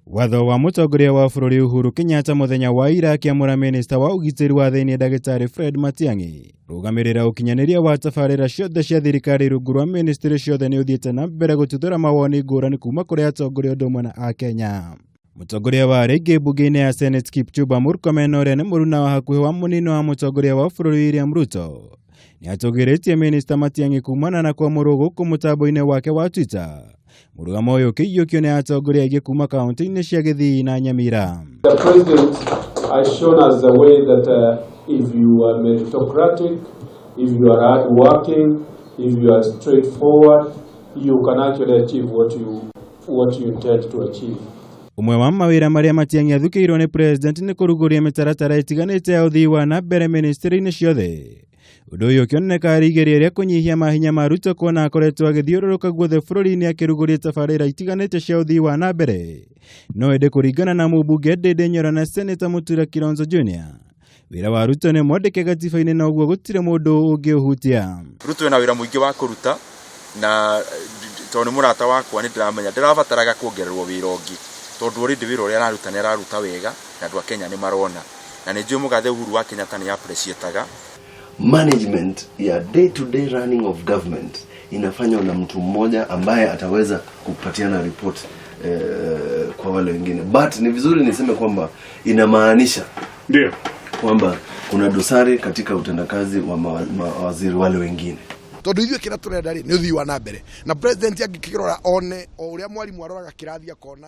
Watho wa mutongoria wa bũrũri Uhuru Kenyatta muthenya wa ira akĩamũra minista wa ugitĩri wa thĩinĩ Dagĩtarĩ Fred Matiang'i rũgamĩrĩra ũkinyanĩria wa tabarĩra ciothe cia thirikari rungu rwa ministry ciothe nĩ ũthiĩte na mbere gũtuthũra mawoni ngũrani kuma kũrĩ atongoria ũndũ ũmwe na Akenya. Mutongoria wa rĩngĩ mbunge-inĩ ya Senate Kipchumba Murkomen ũrĩa nĩ mũruna wa hakuhĩ wa mũnini wa mutongoria wa bũrũri William Ruto nĩ atũgĩrĩtie minista Matiang'i kumana na kwamũrwo gũkũ mũtambo-inĩ wake wa Twitter. Mũrugamo ũyũ ũkĩiyũkio nĩ atongoria aingĩ kuma kaunti-inĩ cia Gĩthii na Nyamira. The president has shown us the way that if you are meritocratic, if you are hardworking, if you are straightforward, you can actually achieve what you intend to achieve. Umwe wa mawĩra marĩa Matiang'i athukĩirwo nĩ president nĩ kũrugũria mĩtaratara ĩtiganĩte ya ũthii wa na mbere ministry-inĩ ciothe. Ũndũ ũyũ ũkĩoneka arĩ igeria rĩa kũnyihia mahinya ma Ruto kuona akoretwo agĩthiũrũrũka guothe bũrũri-inĩ akĩrugũria tabarĩra itiganĩte cia ũthii wa na mbere. No ĩndĩ kũringana na mũmbunge Ndindi Nyoro na Senator Mutula Kilonzo Jr., wĩra wa Ruto nĩ mwandĩke gatiba-inĩ na ũguo gũtirĩ mũndũ ũngĩũhutia. Ruto ena wĩra mũingĩ wa kũruta na tondũ mũrata wakwa nĩ ndĩramenya ndĩrabataraga kuongererwo wĩra ũngĩ tondũ already wĩra ũrĩa araruta nĩ araruta wega na andũ a Kenya nĩ marona na nĩ njũĩ mũgathe Uhuru wa Kenyatta nĩ appreciataga. Management ya day to day running of government inafanywa na mtu mmoja ambaye ataweza kupatiana report kwa wale wengine, but ni vizuri niseme kwamba inamaanisha ndio kwamba kuna dosari katika utendakazi wa mawaziri wale wengine. Tondu ithuĩ kĩrĩa tũrenda rĩ nĩ ũthii wa na mbere na president angĩkĩrora one o ũrĩa mwarimu aroraga kĩrathi akona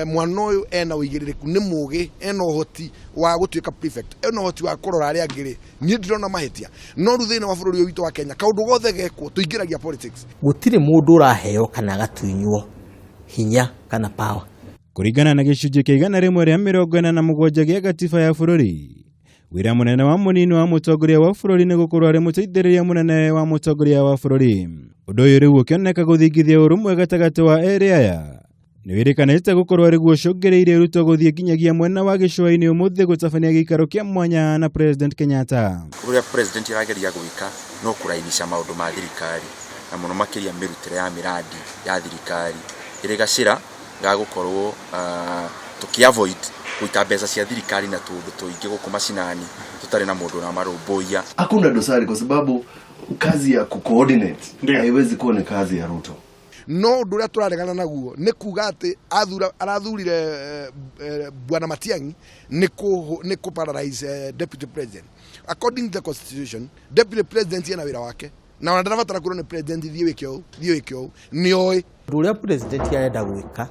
mwana ũyũ ena ũigĩrĩrĩku nĩ mũgĩ ena ũhoti wa gũtuĩka prefect ena ũhoti wa kũrora arĩa angĩ rĩ niĩ ndirona mahĩtia no rĩu thĩinĩ wa bũrũri ũyũ witũ wa Kenya kaũndũ gothe gekwo tũingĩragia politics. Gũtirĩ mũndũ ũraheo kana gatunywo hinya kana power. Kũringana na gĩcunjĩ kĩa 147 gĩa gatiba ya bũrũri, wĩra mũnene wa mũnini wa mũtongoria wa bũrũri nĩ gũkorwo arĩ mũteithĩrĩria mũnene wa mũtongoria wa bũrũri. Ũndũ ũyũ rĩu ũkĩoneka gũthingithia ũrũmwe gatagatĩ wa erĩ aya. Nĩ wĩrĩkanĩte gũkorwo arĩ guo cũngĩrĩirie Ruto gũthiĩ nginyagia mwena wa gĩcũa-inĩ ũmũthĩ gũtabania gĩikaro kĩa mwanya na President Kenyatta. Ũrĩa president arageria gwĩka no kũrainisha maũndũ ma thirikari na mũno makĩria mĩrutĩre ya miradi ya thirikari ĩrĩ gacĩra ga gũkorwo tũkĩavoid kuita mbeca cia thirikari na tũndũ tũingĩ gũkũ macinani tutarĩ na mũndũ na marũmbũia. Hakuna dosari kwa sababu kazi ya kucoordinate haiwezi kuwa ni kazi ya Ruto. No ũndũ ũrĩa tũraregana naguo nĩ kuga atĩ arathurire Bwana Matiang'i nĩ paralyze deputy president. According to the constitution, deputy president ena wĩra wake na ona ndarabatara kuona ni president thiĩ wĩke ũũ nĩ oĩ ũndũ ũrĩa president arenda gwĩka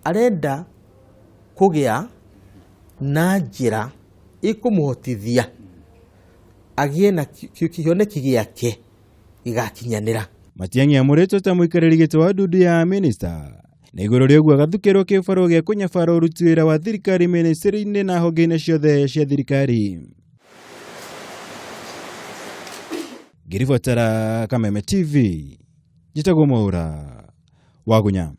arenda kũgĩa na njĩra ĩkũmũhotithia agĩe na kĩoneki gĩake gĩgakinyanĩra. Matiang'i amũrĩtwo ta mũikarĩri gĩtĩ wa ndundu ya minister na igũrũ rĩa ũguo agathukĩrwo kĩbarũa gĩa kũnyabara ũruti wĩra wa thirikari ministry-inĩ na honge-inĩ ciothe cia thirikari. Ngĩribotera Kameme TV, njĩtagwo Mwaura Wagunya.